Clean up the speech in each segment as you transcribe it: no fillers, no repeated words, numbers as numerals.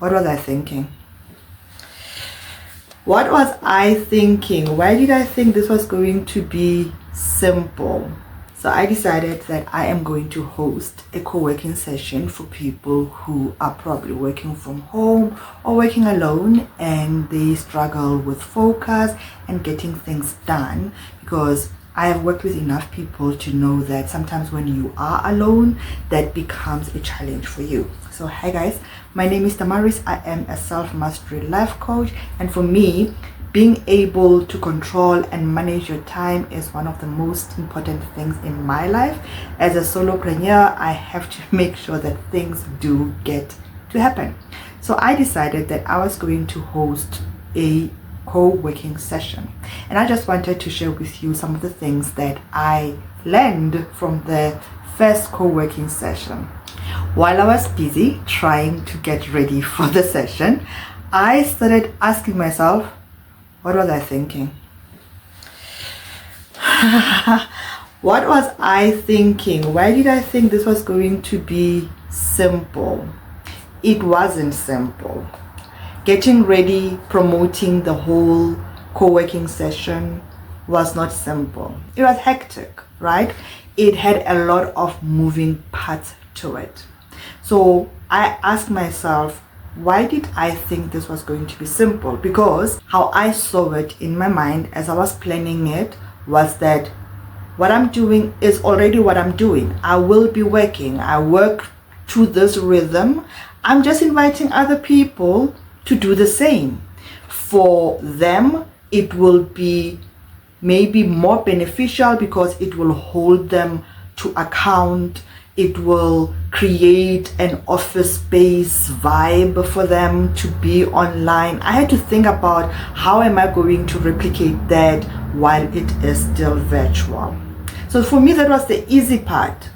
What was I thinking? What was I thinking? Why did I think this was going to be simple? So I decided that I am going to host a co-working session for people who are probably working from home or working alone and they struggle with focus and getting things done, because I have worked with enough people to know that sometimes when you are alone, that becomes a challenge for you. So hi guys, my name is Damaris. I am a self-mastery life coach, and for me, being able to control and manage your time is one of the most important things in my life. As a solopreneur, I have to make sure that things do get to happen. So I decided that I was going to host a co-working session, and I just wanted to share with you some of the things that I learned from the first co-working session. While I was busy trying to get ready for the session, I started asking myself, what was I thinking? What was I thinking? Why did I think this was going to be simple? It wasn't simple. Getting ready, promoting the whole co-working session was not simple. It was hectic, right? It had a lot of moving parts to it. So I asked myself, why did I think this was going to be simple? Because how I saw it in my mind as I was planning it was that what I'm doing is already what I'm doing. I will be working. I work to this rhythm. I'm just inviting other people to do the same. For them, it will be maybe more beneficial because it will hold them to account. It will create an office space vibe for them to be online. I had to think about how am I going to replicate that while it is still virtual. So for me, that was the easy part.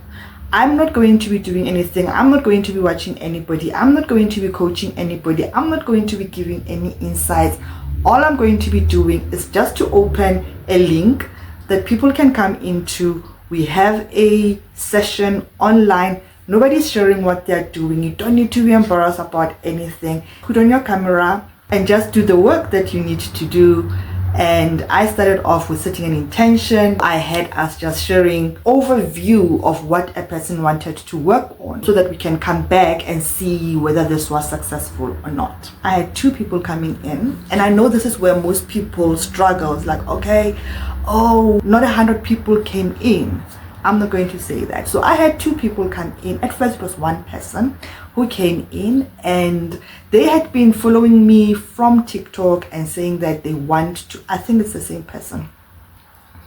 I'm not going to be doing anything. I'm not going to be watching anybody. I'm not going to be coaching anybody. I'm not going to be giving any insights. All I'm going to be doing is just to open a link that people can come into. We have a session online. Nobody's sharing what they're doing. You don't need to be embarrassed about anything. Put on your camera and just do the work that you need to do. And I started off with setting an intention. I had us just sharing overview of what a person wanted to work on so that we can come back and see whether this was successful or not. I had 2 people coming in, and I know this is where most people struggle. It's like, okay, oh, not 100 people came in. I'm not going to say that. So I had 2 people come in. At first it was 1 person who came in, and they had been following me from TikTok and saying that they want to, I think it's the same person,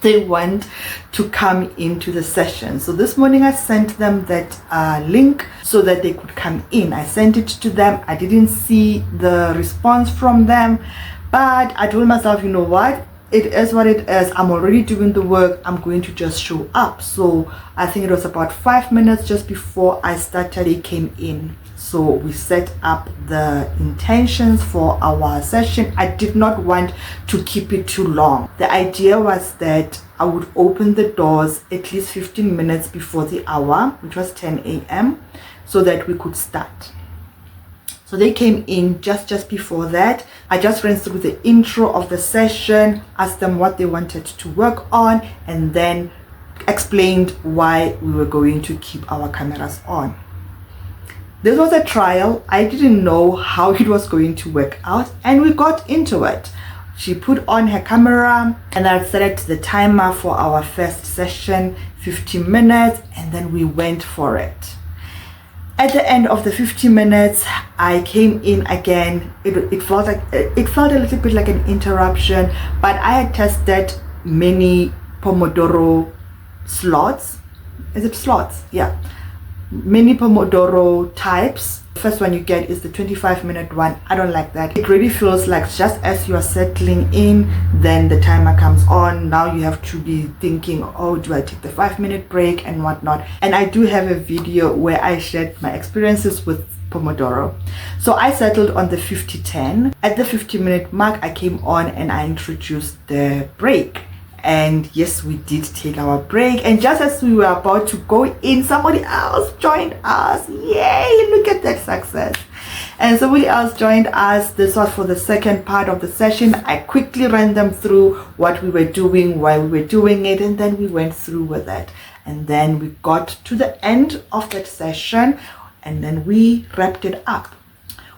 they want to come into the session. So this morning I sent them that link so that they could come in. I sent it to them. I didn't see the response from them, but I told myself, you know what, it is what it is. I'm already doing the work. I'm going to just show up. So I think it was about 5 minutes just before I started, they came in. So we set up the intentions for our session. I did not want to keep it too long. The idea was that I would open the doors at least 15 minutes before the hour, which was 10 a.m., so that we could start. So they came in just before that. I just ran through the intro of the session, asked them what they wanted to work on, and then explained why we were going to keep our cameras on. This was a trial. I didn't know how it was going to work out, and we got into it. She put on her camera, and I set the timer for our first session, 15 minutes, and then we went for it. At the end of the 50 minutes, I came in again. It felt a little bit like an interruption, but I had tested many Pomodoro slots. Is it slots? Yeah. Many Pomodoro types. The first one you get is the 25-minute one. I don't like that. It really feels like just as you are settling in, then the timer comes on. Now you have to be thinking, oh, do I take the 5-minute break and whatnot? And I do have a video where I shared my experiences with Pomodoro. So I settled on the 50-10. At the 50-minute mark, I came on and I introduced the break. And yes, we did take our break, and just as we were about to go in, somebody else joined us. Yay, look at that success. and somebody else joined us. This was for the second part of the session. I quickly ran them through what we were doing, why we were doing it, and then we went through with it. And then we got to the end of that session, and then we wrapped it up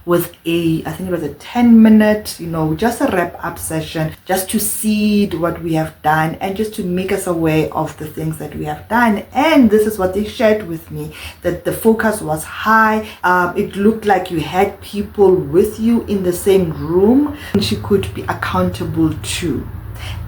with I think it was a 10-minute, just a wrap-up session, just to seed what we have done and just to make us aware of the things that we have done. And this is what they shared with me, that the focus was high. It looked like you had people with you in the same room and you could be accountable to.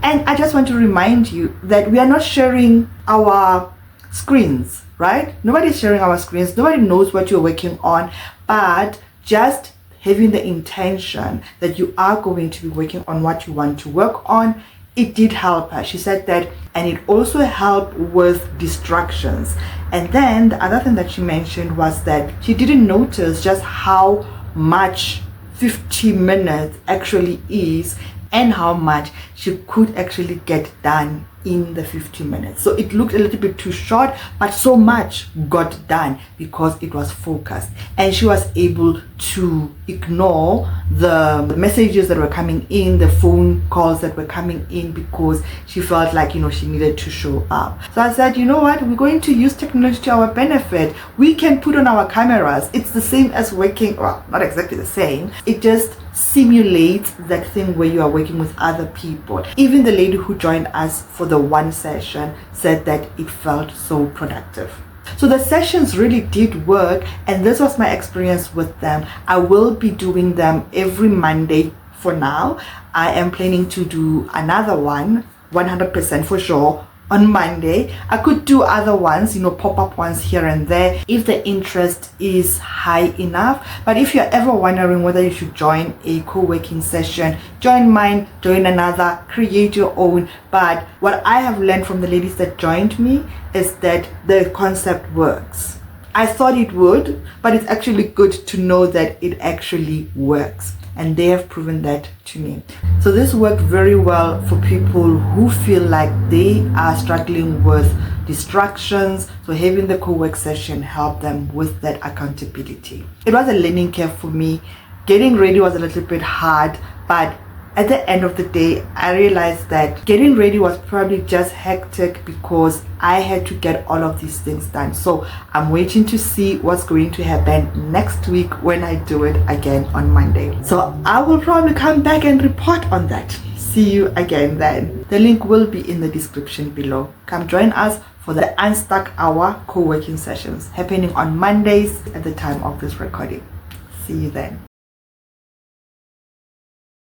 And I just want to remind you that we are not sharing our screens, right? Nobody's sharing our screens. Nobody knows what you're working on, but just having the intention that you are going to be working on what you want to work on, it did help her. She said that, and it also helped with distractions. And then the other thing that she mentioned was that she didn't notice just how much 50 minutes actually is and how much she could actually get done in the 50 minutes. So it looked a little bit too short, but so much got done because it was focused, and she was able to ignore the messages that were coming in, the phone calls that were coming in, because she felt like she needed to show up. So I said, you know what, we're going to use technology to our benefit. We can put on our cameras. It's the same as working, well, not exactly the same, it just simulates that thing where you are working with other people. Even the lady who joined us for the one session said that it felt so productive. So the sessions really did work, and this was my experience with them. I will be doing them every Monday for now. I am planning to do another one 100% for sure on Monday. I could do other ones, pop-up ones here and there if the interest is high enough. But if you're ever wondering whether you should join a co-working session, join mine, join another, create your own. But what I have learned from the ladies that joined me is that the concept works. I thought it would, but it's actually good to know that it actually works. And they have proven that to me. So this worked very well for people who feel like they are struggling with distractions. So having the co-work session helped them with that accountability. It was a learning curve for me. Getting ready was a little bit hard, but at the end of the day, I realized that getting ready was probably just hectic because I had to get all of these things done. So I'm waiting to see what's going to happen next week when I do it again on Monday. So I will probably come back and report on that. See you again then. The link will be in the description below. Come join us for the Unstuck Hour co-working sessions happening on Mondays at the time of this recording. See you then.